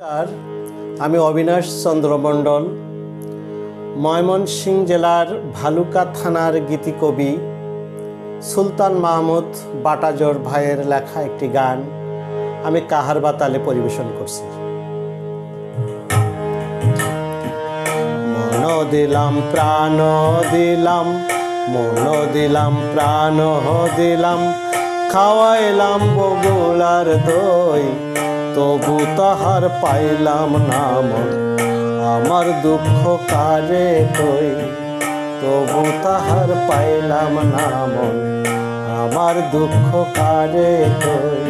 নমস্কার, আমি অবিনাশ চন্দ্র মণ্ডল, ময়মনসিংহ জেলার ভালুকা থানার গীতিকবি সুলতান মাহমুদ বাটাজোর ভাইয়ের লেখা একটি গান আমি কাহার বাতালে পরিবেশন করছি। মন দিলাম প্রাণ দিলাম, মন দিলাম প্রাণ দিলাম, খাওয়াইলাম বগুলার দই, তবু তাহার পাইলাম না মন, আমার দুঃখ কারে কই। তবু তাহার পাইলাম না মন, আমার দুঃখ কারে কই।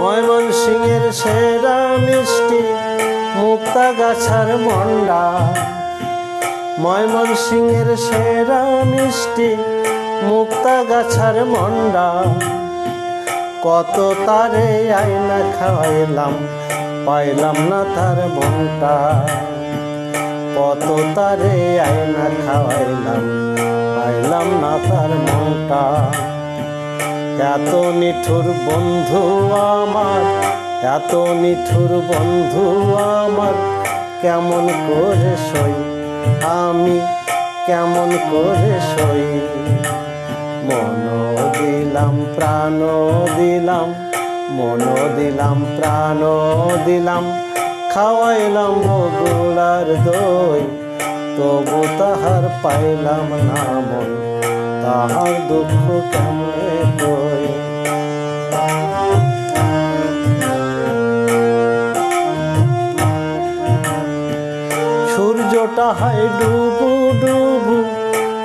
ময়মনসিংহের সেরা মিষ্টি মুক্তাগাছার মন্ডা, ময়মনসিংহের সেরা মিষ্টি মুক্তাগাছার মন্ডা, কত তারে আয়না খাওয়াইলাম পাইলাম না তার মনটা, কত তারে আয়না খাওয়াইলাম পাইলাম না তার মনটা। এত নিঠুর বন্ধু আমার, এত নিঠুর বন্ধু আমার, কেমন করে সই আমি, কেমন করে সই। মন দিলাম প্রাণ দিলাম, মন দিলাম প্রাণ দিলাম, খাওয়াইলাম বগুলার দই, তবু তাহার পাইলাম না মন, তাহার দুঃখ কেমনে কই। সূর্যটা হয় ডুবু ডুবু,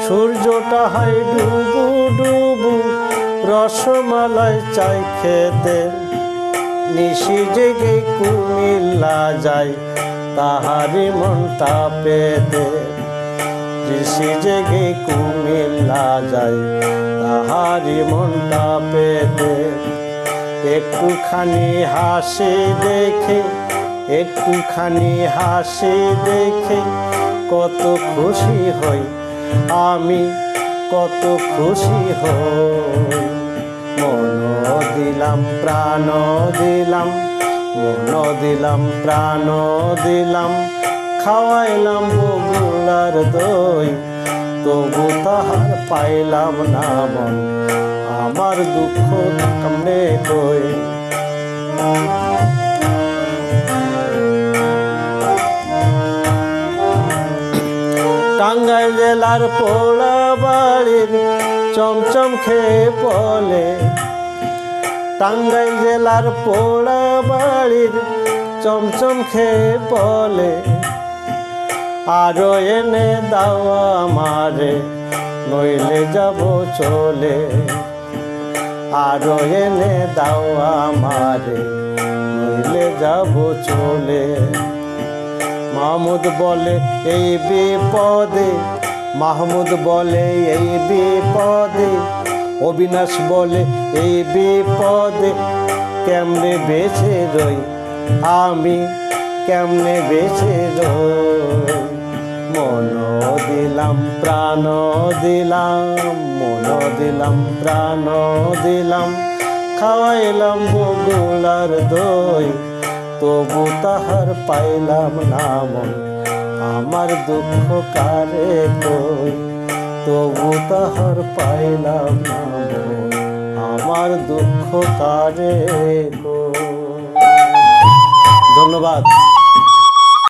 সূর্যটা হয় ডুবু ডুবু, রসমালাই চাই খেতে, নিশি জেগে কুমিল্লা যায় তাহারি মনটা পেতে, নিশি জেগে কুমিল্লা যায় তাহারি মনটা পেতে। একটুখানি হাসি দেখে, একটুখানি হাসি দেখে কত খুশি হই আমি, কত খুশি হই। মন দিলাম প্রাণ দিলাম, মন দিলাম প্রাণ দিলাম, খাওয়াইলাম বগুলার দই, তবু তাহার পাইলাম না মন, আমার দুঃখ কেমনে কই। টাঙ্গাইল জেলার পোড়া বাড়ির চমচম খেয়ে বলে, টাঙ্গাইল জেলার পোড়া বাড়ির চমচম খেয়ে বলে, আরো এনে দাও আমারে নইলে যাব চলে, আরো এনে দাও আমারে নইলে যাব চলে। মাহমুদ বলে এই বিপদে, মাহমুদ বলে এই বিপদে, অবিনাশ বলে এই বিপদে, কেমনে বেঁচে রই আমি, কেমনে বেঁচে রই। মন দিলাম প্রাণ দিলাম, মন দিলাম প্রাণ দিলাম, খাওয়াইলাম বগুলার দই, তবু তাহার পাইলাম না মন, আমার দুঃখ কারে কই। তবু তাহার পাইলাম না মন, আমার দুঃখ কারে কই। ধন্যবাদ।